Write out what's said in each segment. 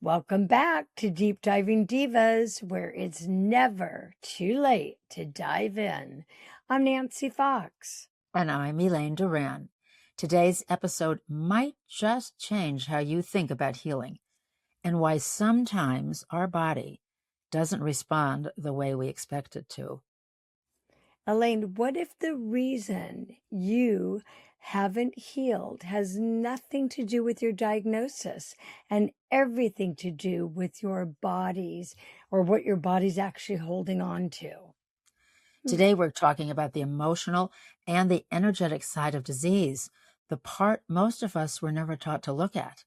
Welcome back to Deep Diving Divas, where it's never too late to dive in. I'm Nancy Fox. And I'm Elaine Doran. Today's episode might just change how you think about healing and why sometimes our body doesn't respond the way we expect it to. Elaine, what if the reason you haven't healed has nothing to do with your diagnosis and everything to do with your bodies or what your body's actually holding on to? Today, we're talking about the emotional and the energetic side of disease, the part most of us were never taught to look at.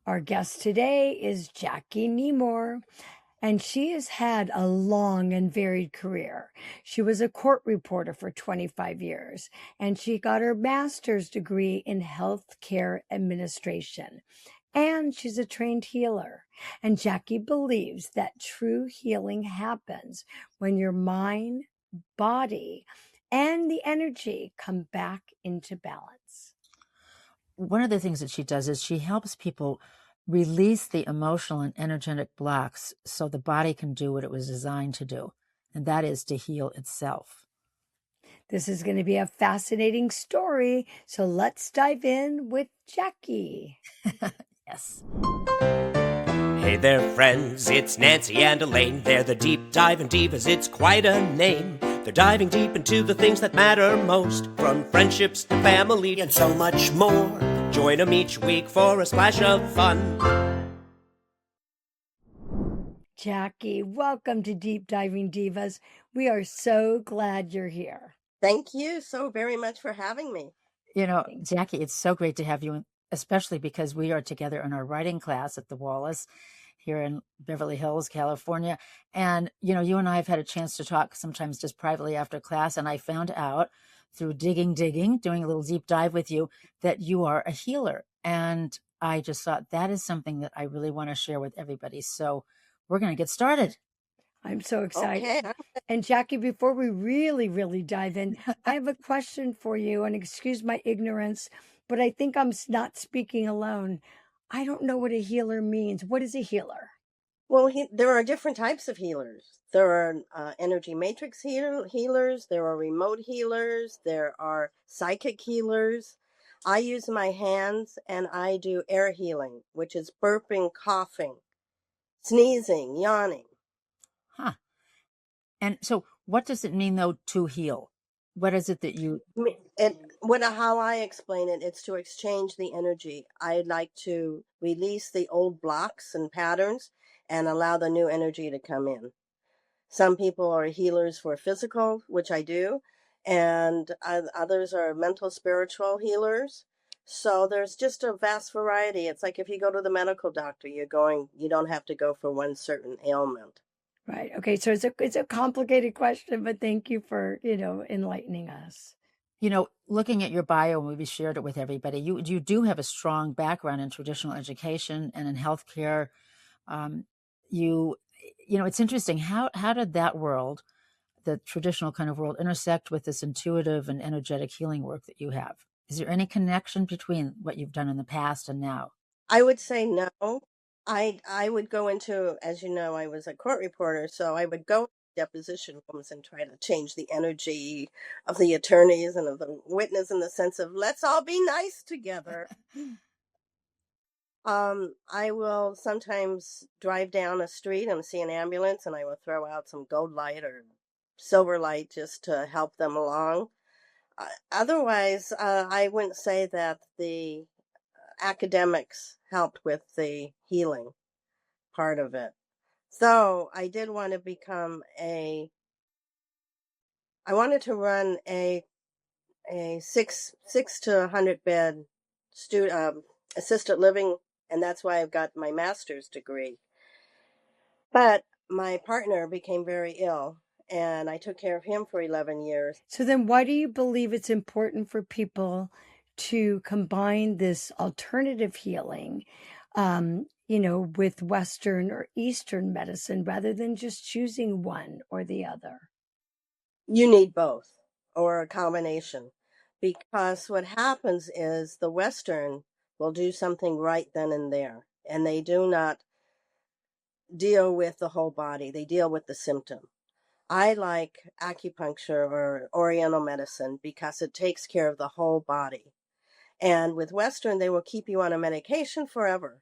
Our guest today is Jacquie Nemor, and she has had a long and varied career. She was a court reporter for 25 years, and she got her master's degree in healthcare administration. And she's a trained healer. And Jacquie believes that true healing happens when your mind, body, and the energy come back into balance. One of the things that she does is she helps people release the emotional and energetic blocks so the body can do what it was designed to do, and that is to heal itself. This is going to be a fascinating story, so let's dive in with Jacquie. Yes. Hey there, friends, it's Nancy and Elaine. They're the Deep Diving Divas, it's quite a name. They're diving deep into the things that matter most, from friendships to family and so much more. Join them each week for a splash of fun. Jacquie, welcome to Deep Diving Divas. We are so glad you're here. Thank you so very much for having me. You know, Jacquie, it's so great to have you, especially because we are together in our writing class at the Wallace here in Beverly Hills, California. And, you know, you and I have had a chance to talk sometimes just privately after class. And I found out through digging, doing a little deep dive with you, that you are a healer. And I just thought that is something that I really want to share with everybody. So we're going to get started. I'm so excited. Okay. And Jacquie, before we really dive in, I have a question for you, and excuse my ignorance, but I think I'm not speaking alone. I don't know what a healer means. What is a healer? Well, there are different types of healers. There are energy matrix healers. There are remote healers. There are psychic healers. I use my hands and I do air healing, which is burping, coughing, sneezing, yawning. Huh. And so what does it mean, though, to heal? What is it that you... How I explain it, it's to exchange the energy. I like to release the old blocks and patterns and allow the new energy to come in. Some people are healers for physical, which I do, and others are mental, spiritual healers. So there's just a vast variety. It's like if you go to the medical doctor, you don't have to go for one certain ailment. Right. Okay. So it's a complicated question, but thank you for, enlightening us. You know, looking at your bio, and we shared it with everybody, you do have a strong background in traditional education and in healthcare. It's interesting. How did that world, the traditional kind of world, intersect with this intuitive and energetic healing work that you have? Is there any connection between what you've done in the past and now? I would say no. I would go into, as you know, I was a court reporter, so I would go deposition rooms and try to change the energy of the attorneys and of the witness in the sense of let's all be nice together. I will sometimes drive down a street and see an ambulance and I will throw out some gold light or silver light just to help them along. Otherwise, I wouldn't say that the academics helped with the healing part of it. So I did want to I wanted to run a 6 to 100 bed assisted living, and that's why I've got my master's degree. But my partner became very ill, and I took care of him for 11 years. So then why do you believe it's important for people to combine this alternative healing, with Western or Eastern medicine rather than just choosing one or the other? You need both or a combination, because what happens is the Western will do something right then and there. and they do not deal with the whole body. They deal with the symptom. I like acupuncture or Oriental medicine because it takes care of the whole body. And with Western, they will keep you on a medication forever.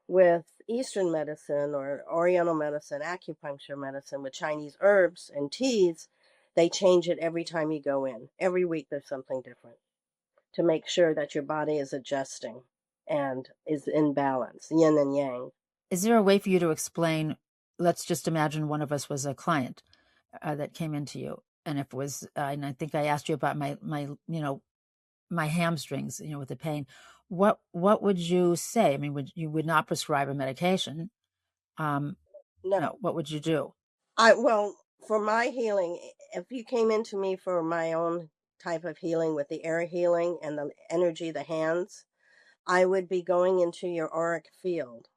With Eastern medicine or Oriental medicine, acupuncture medicine, with Chinese herbs and teas, they change it every time you go in. Every week there's something different to make sure that your body is adjusting and is in balance, yin and yang. Is there a way for you to explain? Let's just imagine one of us was a client that came into you, and if it was, and I think I asked you about my hamstrings, with the pain. What would you say? I mean, you would not prescribe a medication? No. No. What would you do? Well, for my healing, if you came into me for my own type of healing with the air healing and the energy, the hands, I would be going into your auric field.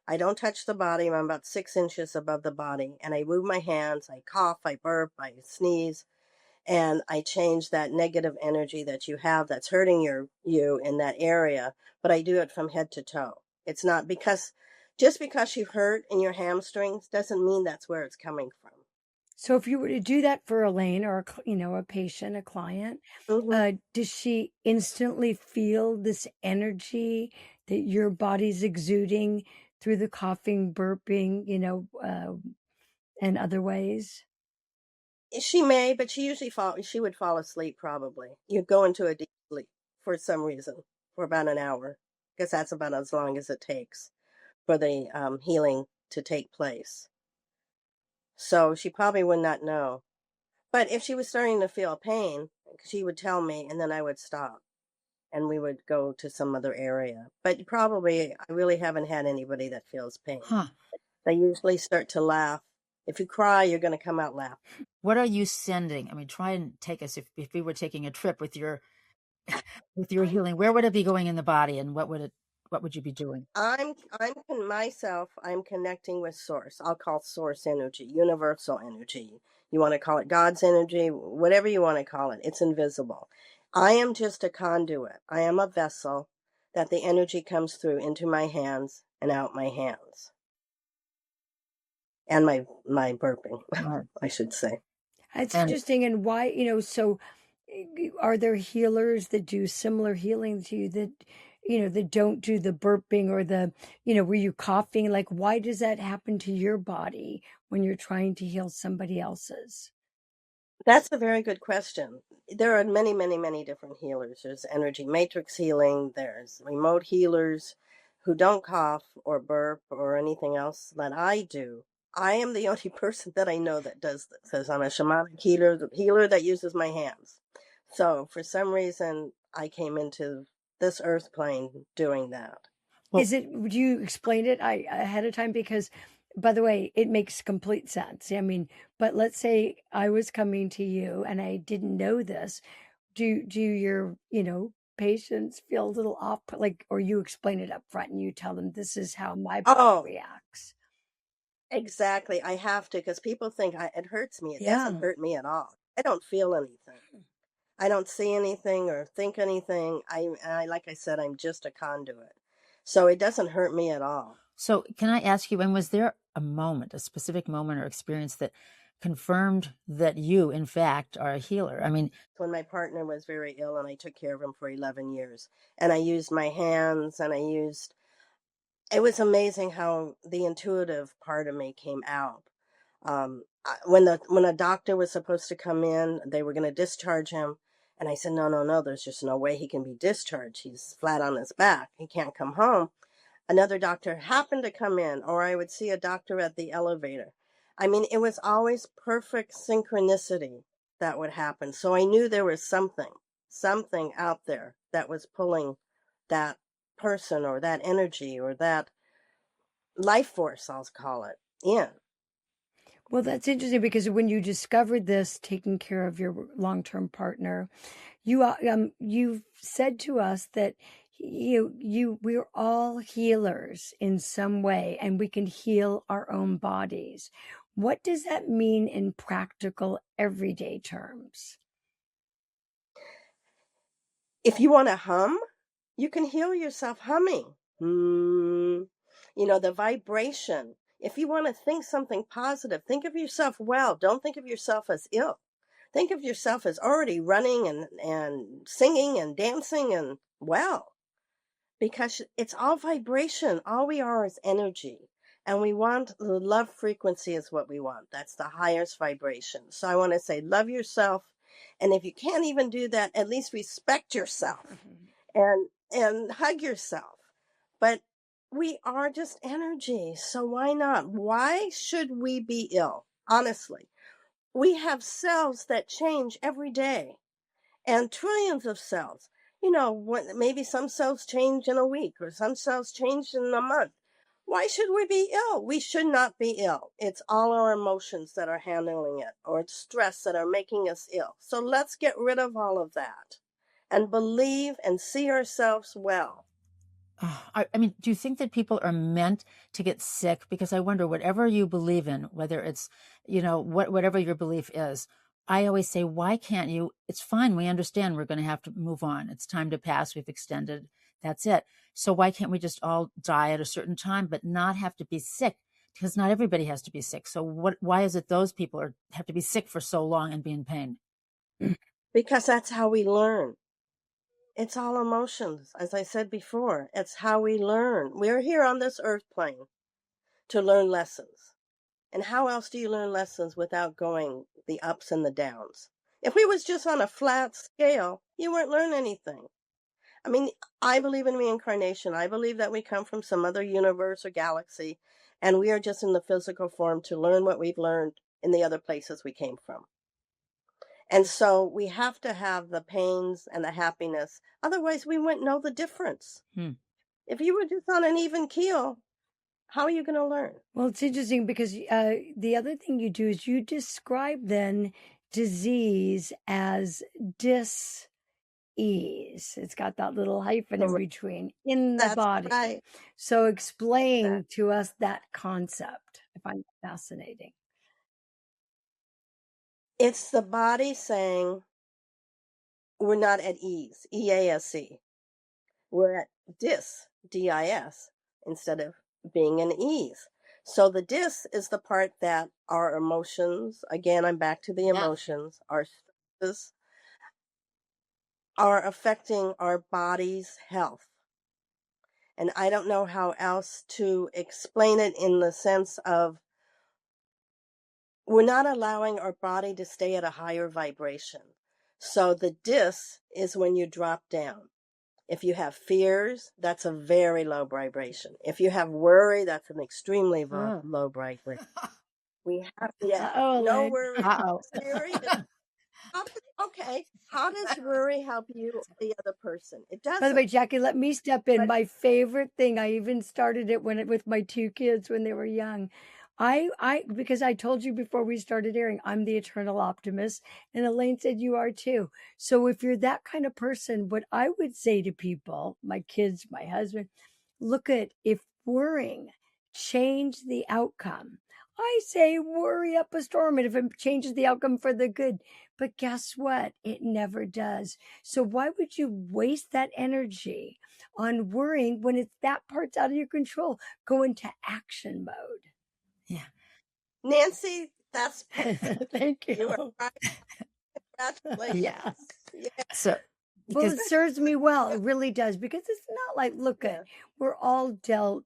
I don't touch the body. I'm about 6 inches above the body, and I move my hands. I cough, I burp, I sneeze, and I change that negative energy that you have that's hurting you in that area. But I do it from head to toe. It's not just because you hurt in your hamstrings doesn't mean that's where it's coming from. So if you were to do that for Elaine or a patient, a client, does she instantly feel this energy that your body's exuding through the coughing, burping, and other ways? She may, but she would fall asleep probably. You go into a deep sleep for some reason for about an hour, because that's about as long as it takes for the healing to take place. So she probably would not know. But if she was starting to feel pain, she would tell me, and then I would stop and we would go to some other area. But probably, I really haven't had anybody that feels pain. Huh. They usually start to laugh. If you cry, you're going to come out laughing. What are you sending? I mean, try and take us, if we were taking a trip with your healing, where would it be going in the body, and what would you be doing? I'm connecting with source. I'll call source energy, universal energy. You want to call it God's energy, whatever you want to call it. It's invisible. I am just a conduit. I am a vessel that the energy comes through into my hands and out my hands. And my burping, Right. I should say. That's interesting. And why, so are there healers that do similar healing to you that don't do the burping or the, were you coughing? Like, why does that happen to your body when you're trying to heal somebody else's? That's a very good question. There are many, many, many different healers. There's energy matrix healing. There's remote healers who don't cough or burp or anything else that I do. I am the only person that I know that does this, because I'm a shamanic healer that uses my hands. So for some reason, I came into this earth plane doing that. Well, would you explain it ahead of time? Because, by the way, it makes complete sense. I mean, but let's say I was coming to you and I didn't know this. Do your, patients feel a little off, or you explain it up front and you tell them this is how my body reacts? Exactly. I have to, because people think it hurts me. It doesn't hurt me at all. I don't feel anything. I don't see anything or think anything. Like I said, I'm just a conduit. So it doesn't hurt me at all. So can I ask you, and was there a specific moment or experience that confirmed that you, in fact, are a healer? I mean, when my partner was very ill and I took care of him for 11 years, and I used my hands and it was amazing how the intuitive part of me came out. When a doctor was supposed to come in, they were going to discharge him. And I said, no, there's just no way he can be discharged. He's flat on his back. He can't come home. Another doctor happened to come in, or I would see a doctor at the elevator. I mean, it was always perfect synchronicity that would happen. So I knew there was something out there that was pulling that person or that energy or that life force, I'll call it, in. Well, that's interesting, because when you discovered this, taking care of your long-term partner, you've said to us that we're all healers in some way, and we can heal our own bodies. What does that mean in practical, everyday terms? If you want to hum, you can heal yourself humming. the vibration. If you want to think something positive, think of yourself well. Don't think of yourself as ill. Think of yourself as already running and singing and dancing and well, because it's all vibration. All we are is energy. And we want the love frequency is what we want. That's the highest vibration. So I want to say, love yourself. And if you can't even do that, at least respect yourself and hug yourself. But we are just energy. So why not? Why should we be ill? Honestly, we have cells that change every day and trillions of cells. Maybe some cells change in a week or some cells change in a month. Why should we be ill? We should not be ill. It's all our emotions that are handling it, or it's stress that are making us ill. So let's get rid of all of that and believe and see ourselves well. I mean, do you think that people are meant to get sick? Because I wonder, whatever you believe in, whether it's, whatever your belief is, I always say, why can't you? It's fine. We understand we're going to have to move on. It's time to pass. We've extended. That's it. So why can't we just all die at a certain time, but not have to be sick? Because not everybody has to be sick. So why is it those people have to be sick for so long and be in pain? Because that's how we learn. It's all emotions. As I said before, it's how we learn. We're here on this earth plane to learn lessons. And how else do you learn lessons without going the ups and the downs? If we was just on a flat scale, you wouldn't learn anything. I mean, I believe in reincarnation. I believe that we come from some other universe or galaxy, and we are just in the physical form to learn what we've learned in the other places we came from. And so we have to have the pains and the happiness. Otherwise, we wouldn't know the difference. If you were just on an even keel, how are you going to learn? Well, it's interesting because the other thing you do is you describe then disease as dis-ease. It's got that little hyphen in between in the body. Right. So explain to us that concept. I find it fascinating. It's the body saying we're not at ease, EASE. We're at dis, DIS, instead of being in ease. So the dis is the part that our emotions, again, I'm back to the emotions, our stresses are affecting our body's health. And I don't know how else to explain it in the sense of we're not allowing our body to stay at a higher vibration. So the dis is when you drop down. If you have fears, that's a very low vibration. If you have worry, that's an extremely low vibration. We have no worry. Okay, how does worry help you, the other person? It doesn't. By the way, Jackie, let me step in. My favorite thing, I even started it with my two kids when they were young. Because I told you before we started airing, I'm the eternal optimist, and Elaine said you are too. So if you're that kind of person, what I would say to people, my kids, my husband, look at if worrying changed the outcome. I say worry up a storm, and if it changes the outcome for the good. But guess what? It never does. So why would you waste that energy on worrying when it's that part's out of your control? Go into action mode. Yeah. Nancy, that's perfect. Thank you. You are right. Congratulations. Yes. Yeah. So, well, it serves me well. It really does, because it's not like, look at, we're all dealt,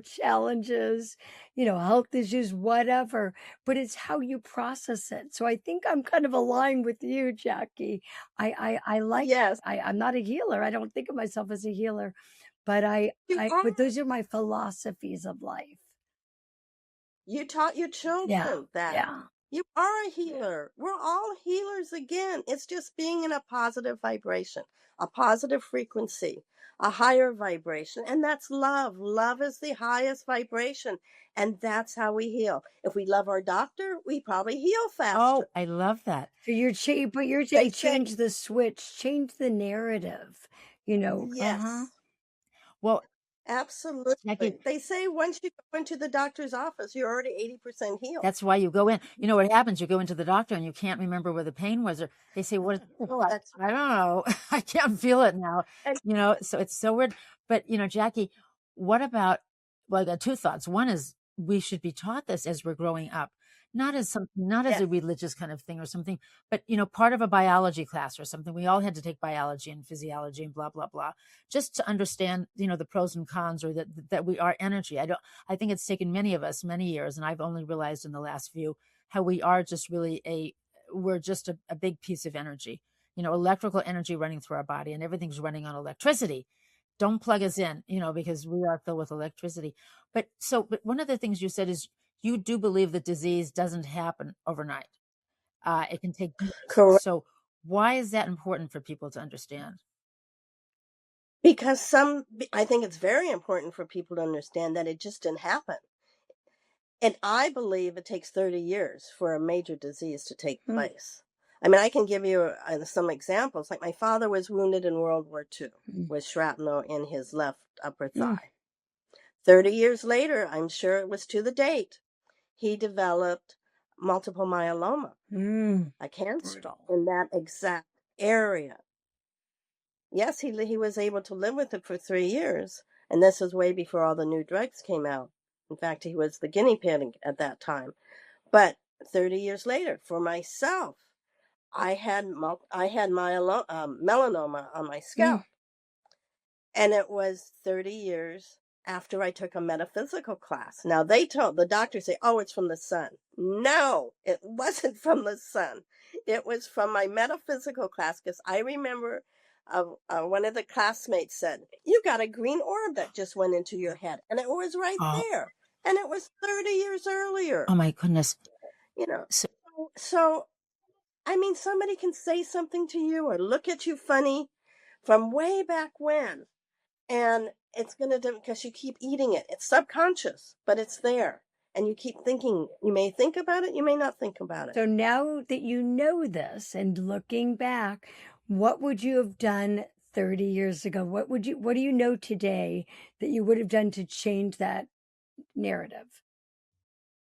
challenges, health issues, whatever, but it's how you process it. So I think I'm kind of aligned with you, Jackie. I like, I'm not a healer. I don't think of myself as a healer, but but those are my philosophies of life. You taught your children that. Yeah. You are a healer. We're all healers again. It's just being in a positive vibration, a positive frequency, a higher vibration. And that's love. Love is the highest vibration. And that's how we heal. If we love our doctor, we probably heal faster. Oh, I love that. So you're saying change the switch, change the narrative, Yes. Well, absolutely. Jackie, they say once you go into the doctor's office, you're already 80% healed. That's why you go in. You know what happens? You go into the doctor and you can't remember where the pain was, or they say, "What? I don't know. I can't feel it now." So it's so weird. But Jackie, what about I got two thoughts. One is we should be taught this as we're growing up, not as something, not as a religious kind of thing or something, but part of a biology class or something. We all had to take biology and physiology and blah, blah, blah, just to understand, the pros and cons, or that we are energy. I think it's taken many of us many years, and I've only realized in the last few how we are just really we're just a big piece of energy, electrical energy running through our body, and everything's running on electricity. Don't plug us in, because we are filled with electricity. But one of the things you said is you do believe that disease doesn't happen overnight. It can take years. Correct. So why is that important for people to understand? Because I think it's very important for people to understand that it just didn't happen. And I believe it takes 30 years for a major disease to take place. I mean, I can give you some examples. Like my father was wounded in World War II with shrapnel in his left upper thigh. 30 years later, I'm sure it was to the date, he developed multiple myeloma, a cancer in that exact area. Yes, he was able to live with it for 3 years, and this was way before all the new drugs came out. In fact, he was the guinea pig at that time. But 30 years later, for myself, I had melanoma on my scalp. And it was 30 years after I took a metaphysical class. Now, the doctors say, oh, it's from the sun. No, it wasn't from the sun. It was from my metaphysical class, because I remember one of the classmates said, you got a green orb that just went into your head. And it was right there. And it was 30 years earlier. Oh, my goodness. So, I mean, somebody can say something to you or look at you funny from way back when. And it's going to do because you keep eating it. It's subconscious, but it's there. And you keep thinking. You may think about it. You may not think about it. So now that you know this, and looking back, what would you have done 30 years ago? What do you know today that you would have done to change that narrative?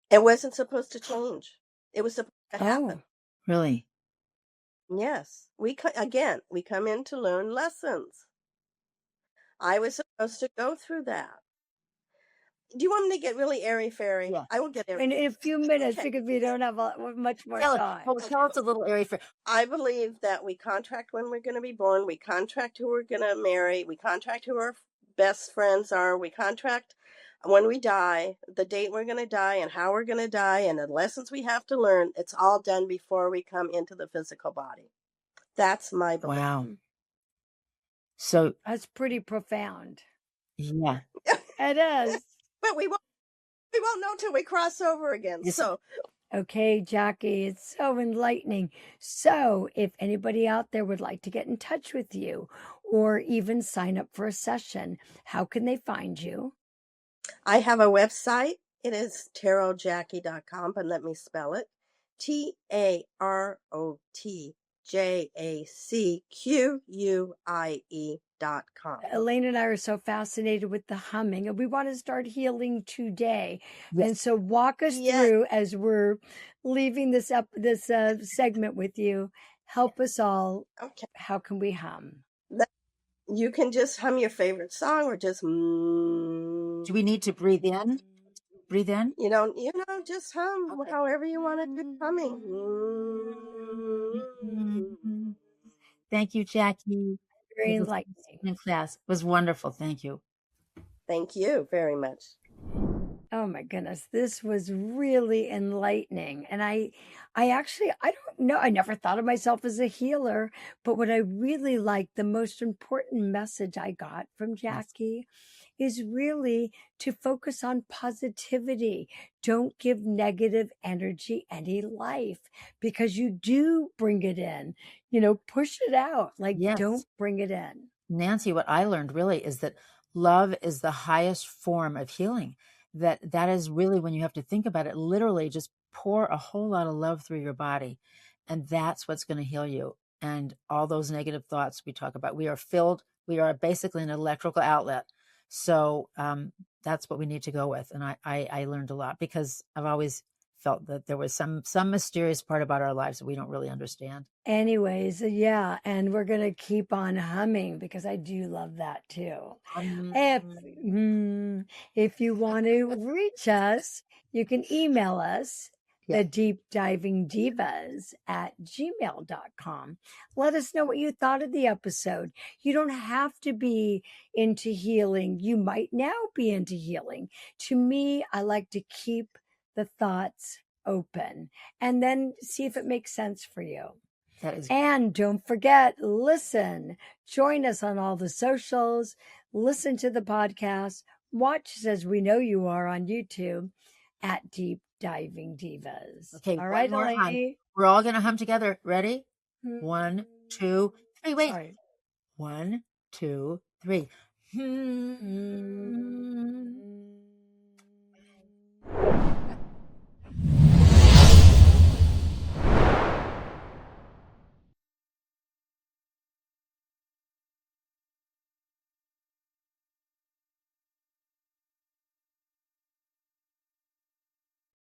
It wasn't supposed to change. It was supposed to happen. Really? Yes. We come in to learn lessons. I was supposed to go through that. Do you want me to get really airy-fairy? Yeah. I will get airy. In a few minutes, because we don't have much more time. Tell us a little airy-fairy. I believe that we contract when we're going to be born. We contract who we're going to marry. We contract who our best friends are. We contract when we die, the date we're going to die and how we're going to die and the lessons we have to learn. It's all done before we come into the physical body. That's my belief. Wow. So that's pretty profound. Yeah. It is. But we won't know till we cross over again. Yes. So okay, Jacquie, it's so enlightening. So if anybody out there would like to get in touch with you or even sign up for a session, how can they find you? I have a website. It is tarotjackie.com, but let me spell it. TAROTJACQUIE.com. Elaine and I are so fascinated with the humming, and we want to start healing today. Yes. And so walk us through as we're leaving this segment with you. Help us all. Okay. How can we hum? You can just hum your favorite song, or just Do we need to breathe in? Breathe in? Just hum however you want to do humming. Thank you, Jacquie. Very enlightening. Class. It was wonderful. Thank you. Thank you very much. Oh my goodness, this was really enlightening. And I don't know, I never thought of myself as a healer, but what I really liked, the most important message I got from Jacquie is really to focus on positivity. Don't give negative energy any life, because you do bring it in, push it out. Don't bring it in. Nancy, what I learned really is that love is the highest form of healing. That is really, when you have to think about it, literally just pour a whole lot of love through your body. And that's what's going to heal you. And all those negative thoughts we talk about, we are basically an electrical outlet. So that's what we need to go with. And I learned a lot, because I've always felt that there was some mysterious part about our lives that we don't really understand. Anyways, yeah, and we're going to keep on humming because I do love that too. If you want to reach us, you can email us, Yeah. the Deep Diving Divas at gmail.com. Let us know what you thought of the episode. You don't have to be into healing. You might now be into healing. To me, I like to keep the thoughts open and then see if it makes sense for you. That is, and don't forget, listen, join us on all the socials, listen to the podcast, watch us as we know you are on YouTube at Deep Diving Divas. okay. All right, One more hum. Elaine. We're all going to hum together. Ready? 1, 2, 3. Wait. Sorry. 1, 2, 3.